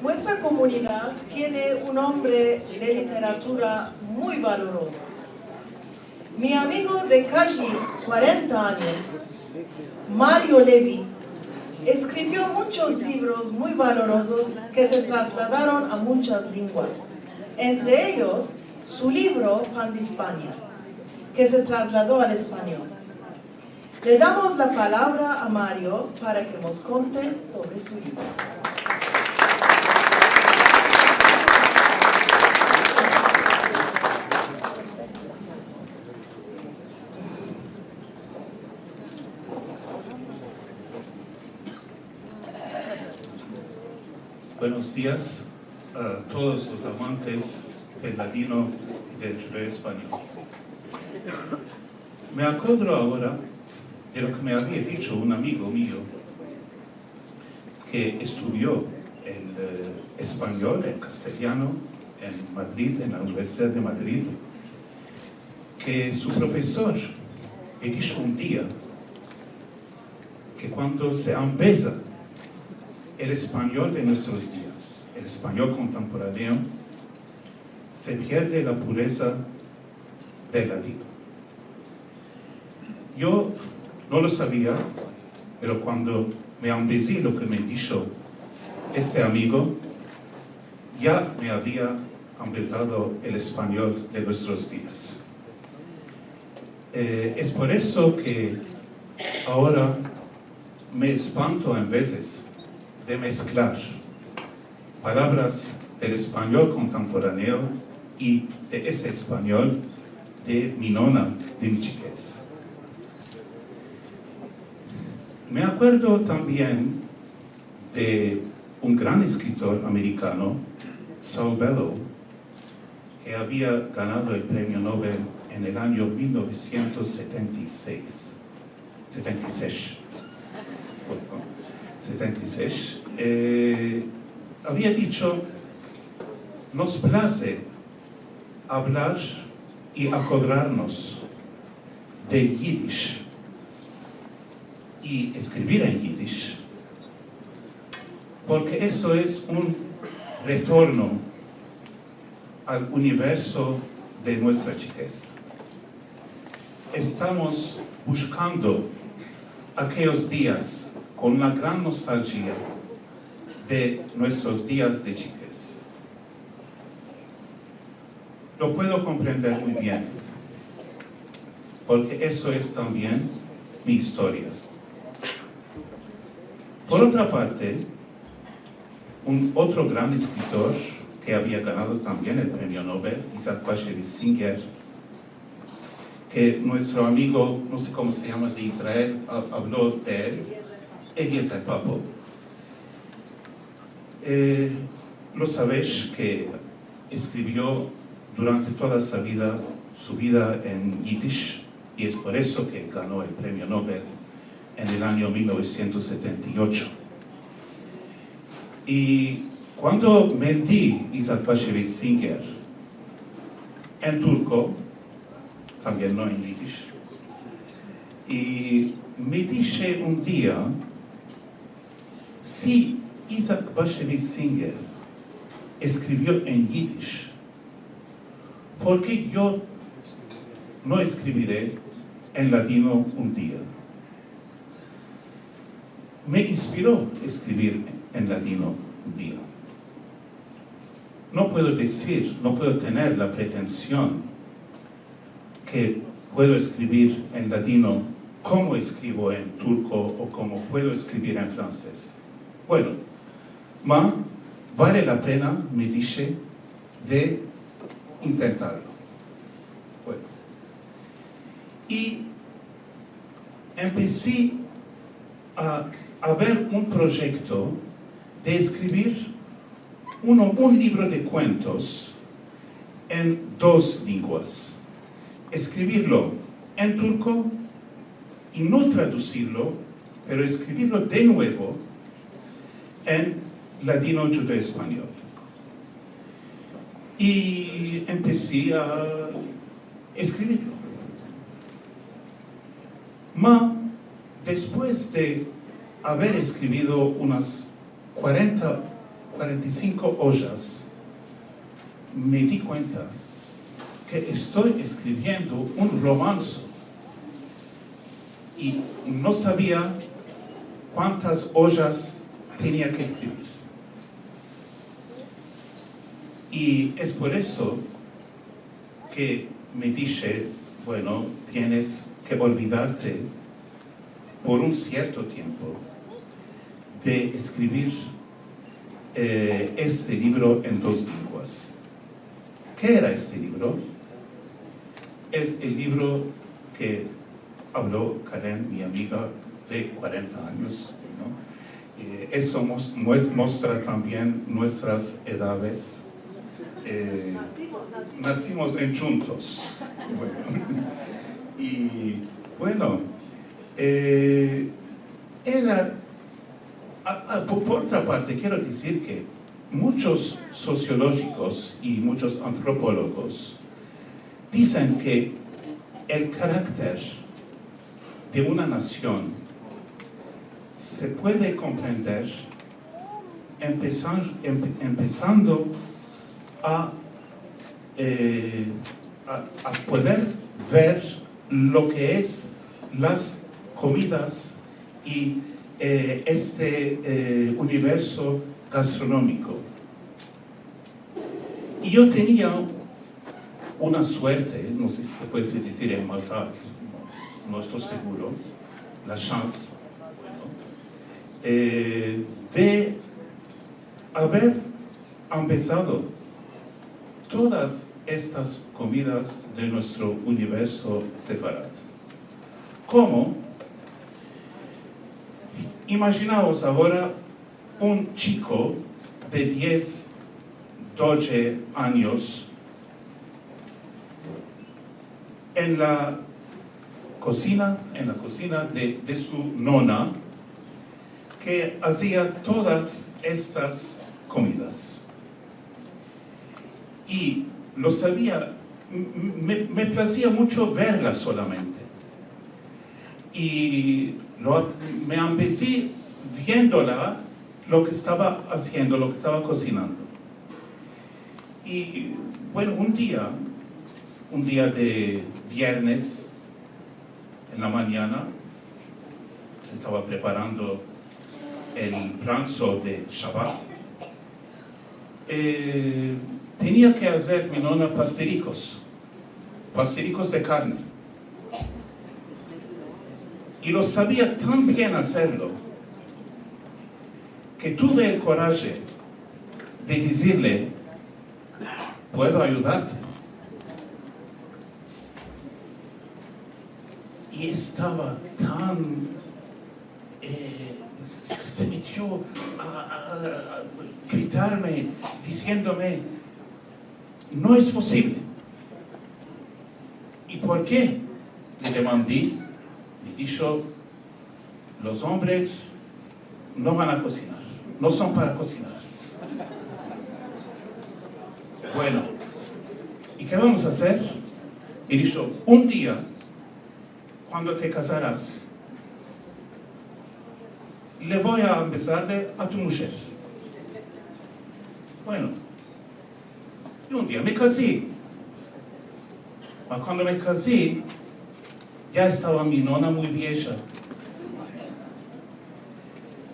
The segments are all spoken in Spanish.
Nuestra comunidad tiene un hombre de literatura muy valoroso. Mi amigo de casi 40 años, Mario Levi, escribió muchos libros muy valorosos que se trasladaron a muchas lenguas. Entre ellos, su libro Pan de España, que se trasladó al español. Le damos la palabra a Mario para que nos cuente sobre su libro. Buenos días a todos los amantes del ladino y del judeo español. Me acuerdo ahora de lo que me había dicho un amigo mío que estudió el español, el castellano en Madrid, en la Universidad de Madrid, que su profesor le dijo un día que cuando se empieza el español de nuestros días, el español contemporáneo, se pierde la pureza del latino. Yo no lo sabía, pero cuando me empecé lo que me dijo este amigo, ya me había empezado el español de nuestros días. Es por eso que ahora me espanto en veces de mezclar palabras del español contemporáneo y de ese español de mi nona, de mi chiquez. Me acuerdo también de un gran escritor americano, Saul Bellow, que había ganado el premio Nobel en el año 1976. 76, había dicho: nos place hablar y acordarnos del Yiddish y escribir en Yiddish, porque eso es un retorno al universo de nuestra chiquez. Estamos buscando aquellos días con una gran nostalgia de nuestros días de chiquez. Lo puedo comprender muy bien, porque eso es también mi historia. Por otra parte, otro gran escritor que había ganado también el premio Nobel, Isaac Bashevis Singer, que nuestro amigo, no sé cómo se llama, de Israel, habló de él, Eliezer Papo. Lo sabéis que escribió durante toda su vida en Yiddish, y es por eso que ganó el premio Nobel en el año 1978. Y cuando me di Isaac Bashevis Singer en turco, también no en Yiddish, y me dije un día: si Isaac Bashevis Singer escribió en Yiddish, ¿por qué yo no escribiré en latino un día? Me inspiró escribir en latino un día. No puedo decir, no puedo tener la pretensión que puedo escribir en latino como escribo en turco o como puedo escribir en francés. Bueno, vale la pena, me dije, de intentarlo. Bueno, y empecé a ver un proyecto de escribir un libro de cuentos en dos lenguas. Escribirlo en turco y no traducirlo, pero escribirlo de nuevo en latino judeo español. Y empecé a escribirlo. Después de haber escrito unas 45 hojas, me di cuenta que estoy escribiendo un romance y no sabía cuántas hojas tenía que escribir. Y es por eso que me dije, bueno, tienes que olvidarte por un cierto tiempo de escribir este libro en 2 lenguas. ¿Qué era este libro? Es el libro que habló Karen, mi amiga de 40 años, ¿no? Eso muestra también nuestras edades. Nacimos en juntos. Bueno. Y bueno, por otra parte, quiero decir que muchos sociológicos y muchos antropólogos dicen que el carácter de una nación se puede comprender empezando a poder ver lo que es las comidas y este universo gastronómico. Y yo tenía una suerte, no sé si se puede decir el azar, no estoy seguro, la chance, de haber empezado todas estas comidas de nuestro universo sefarad. ¿Cómo? Imaginaos ahora un chico de 10, 12 años en la cocina de su nona, que hacía todas estas comidas. Y lo sabía, me placía mucho verla solamente. Y me empecé viéndola lo que estaba haciendo, lo que estaba cocinando. Y bueno, un día de viernes, en la mañana, se estaba preparando el pranzo de Shabbat. Tenía que hacer mi nona pastelicos de carne. Y lo sabía tan bien hacerlo que tuve el coraje de decirle, ¿puedo ayudarte? Y estaba tan... se metió a gritarme, diciéndome, no es posible. ¿Y por qué? Le demandé, me dijo, los hombres no van a cocinar, no son para cocinar. Bueno, ¿y qué vamos a hacer? Y dijo, un día, cuando te casarás, le voy a empezarle a tu mujer. Bueno, y un día me casé. Cuando me casé, ya estaba mi nona muy vieja.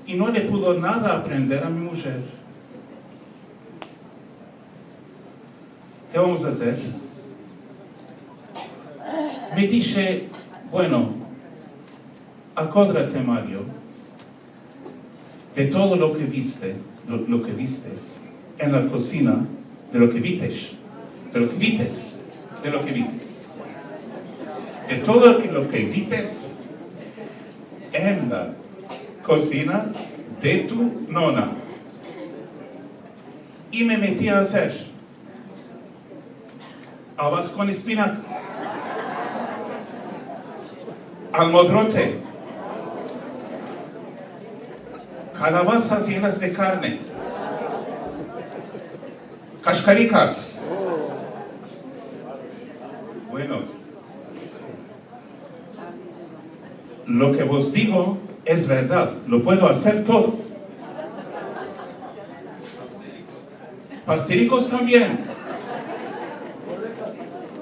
Y no le pudo nada aprender a mi mujer. ¿Qué vamos a hacer? Me dije, bueno, acuérdate, Mario, de todo lo que viste, lo que vistes en la cocina, de lo que vistes, de todo lo que vistes en la cocina de tu nona. Y me metí a hacer habas con espinaca, almodrote, calabazas llenas de carne, cascaricas. Bueno, lo que vos digo es verdad, lo puedo hacer todo. Pastelicos también.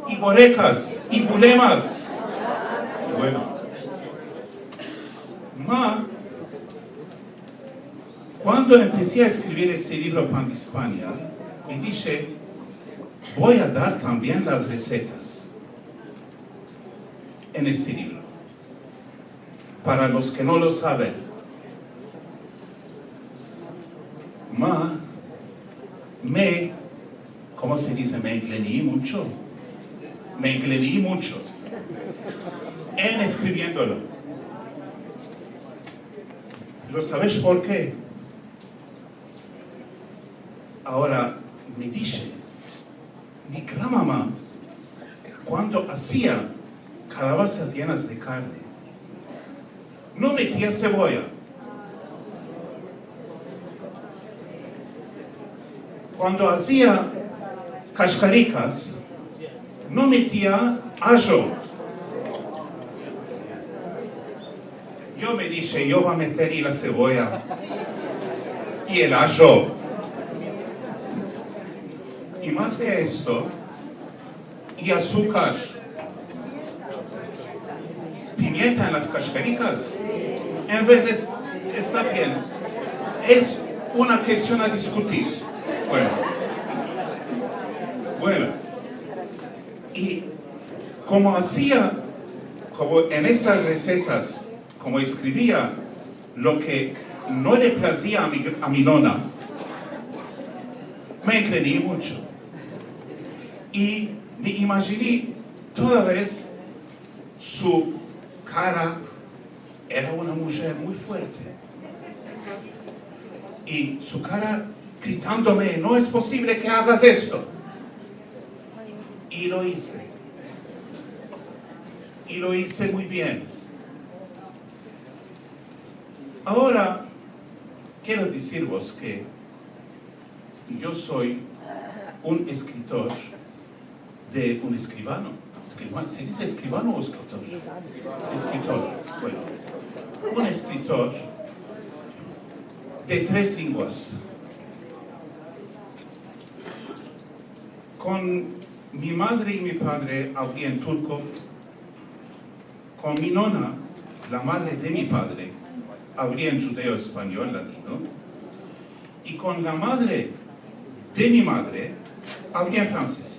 Y borecas, y bulemas. Bueno. Cuando empecé a escribir este libro Pan de España, me dije, voy a dar también las recetas en este libro. Para los que no lo saben, ¿cómo se dice? Me engreí mucho en escribiéndolo. ¿Lo sabes por qué? Ahora, me dice, mi gran mamá, cuando hacía calabazas llenas de carne, no metía cebolla. Cuando hacía cascaricas, no metía ajo. Yo me dije, yo voy a meter y la cebolla y el ajo. Y más que esto, y azúcar, pimienta en las cascaricas. En vez de, está bien, es una cuestión a discutir. Bueno, y como en esas recetas, como escribía lo que no le placía a mi nona, me engreí mucho. Y me imaginé toda vez su cara, era una mujer muy fuerte. Y su cara gritándome, no es posible que hagas esto. Y lo hice. Y lo hice muy bien. Ahora, quiero deciros que yo soy un escritor de un escribano. ¿Se dice escribano o escritor? Escritor. Bueno, un escritor de 3 lenguas. Con mi madre y mi padre hablé en turco. Con mi nona, la madre de mi padre, hablé en judeo, español, latino. Y con la madre de mi madre, hablé en francés.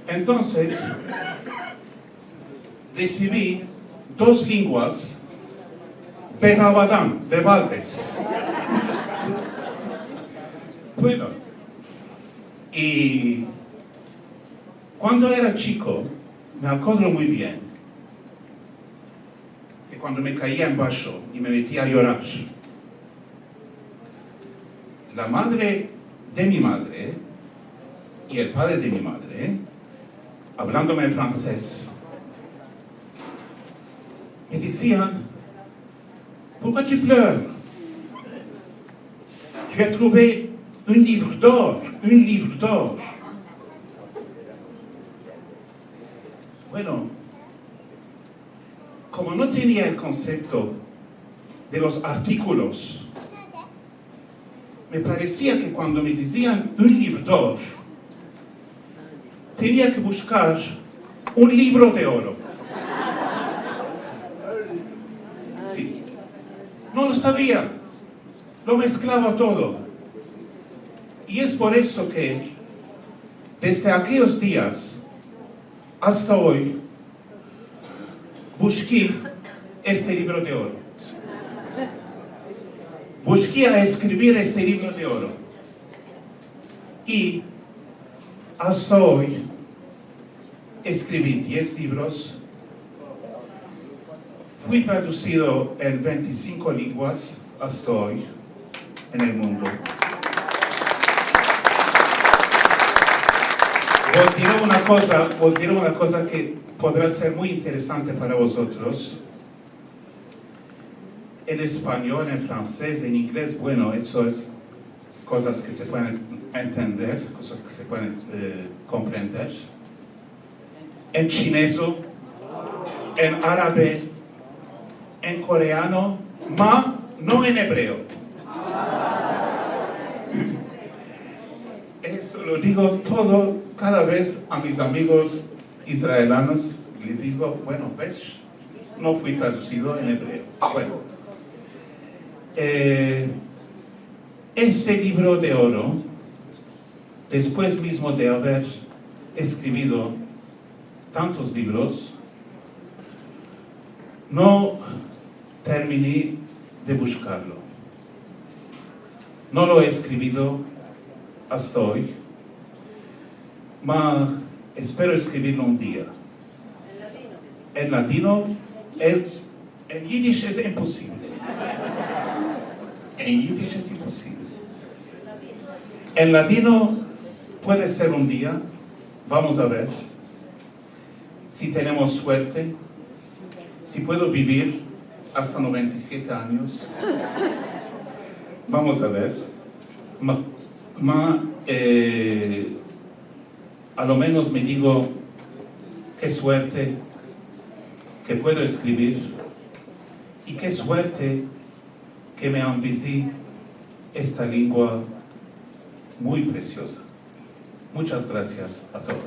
Entonces, recibí 2 lenguas Bedavadan, de Valdes. Bueno, y cuando era chico, me acuerdo muy bien que cuando me caía en bajo y me metía a llorar, la madre de mi madre y el padre de mi madre, hablándome en francés, me decían, pourquoi tu pleures? Tu as trouvé un livre d'or, un livre d'or. Bueno, como no tenía el concepto de los artículos, me parecía que cuando me decían un livre d'or, tenía que buscar un libro de oro. Sí, no lo sabía, lo mezclaba todo. Y es por eso que, desde aquellos días hasta hoy, busqué este libro de oro. Busqué a escribir este libro de oro. Y hasta hoy escribí 10 libros. Fui traducido en 25 lenguas hasta hoy en el mundo. Os diré una cosa que podrá ser muy interesante para vosotros. En español, en francés, en inglés, bueno, eso es cosas que se pueden entender, cosas que se pueden comprender. En chineso, en árabe, en coreano, ma no en hebreo. Eso lo digo todo, cada vez a mis amigos israelanos, les digo, bueno, ves, no fui traducido en hebreo. Bueno, ese libro de oro, después mismo de haber escrito tantos libros, no terminé de buscarlo. No lo he escrito hasta hoy, pero espero escribirlo un día. En latino, en yiddish es imposible. En yiddish es imposible. En latino puede ser un día, vamos a ver, si tenemos suerte, si puedo vivir hasta 97 años, vamos a ver. A lo menos me digo, qué suerte que puedo escribir y qué suerte que me ambicé esta lengua muy preciosa. Muchas gracias a todos.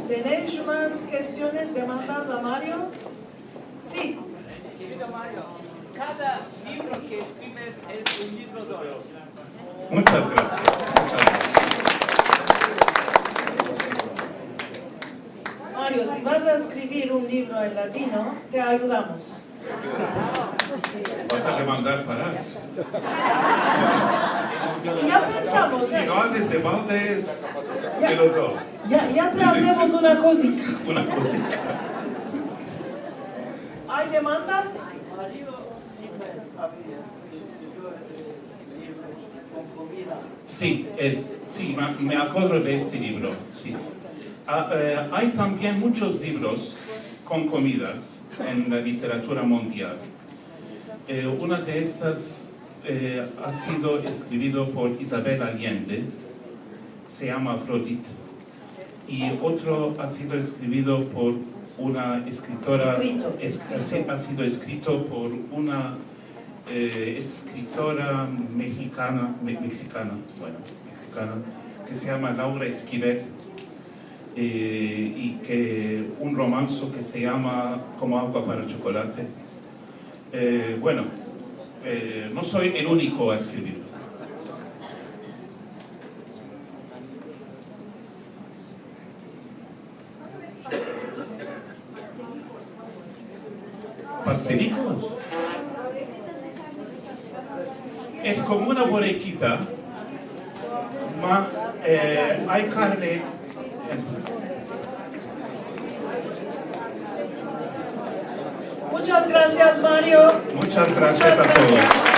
¿Tenéis más cuestiones, demandas a Mario? Sí. Querido Mario, cada libro que escribes es un libro de oro. Muchas gracias. Muchas gracias. Mario, si vas a escribir un libro en latino, te ayudamos. Vas a demandar Parás. Y ya pensamos, Si no haces de baldes, te lo doy. ya te hacemos una cosita. Una cosita. ¿Hay demandas? Mi marido siempre había escrito libros con comida. Sí, me acuerdo de este libro, sí. Hay también muchos libros con comidas en la literatura mundial. Una de estas ha sido escrito por Isabel Allende, se llama Afrodite, y otro ha sido escrito por una escritora, ha sido escrito por una escritora mexicana, que se llama Laura Esquivel, y que un romance que se llama Como agua para chocolate. No soy el único a escribirlo. ¿Pastelicos? Es como una borriquita, hay carne. Muchas gracias, Mario. Muchas gracias a todos.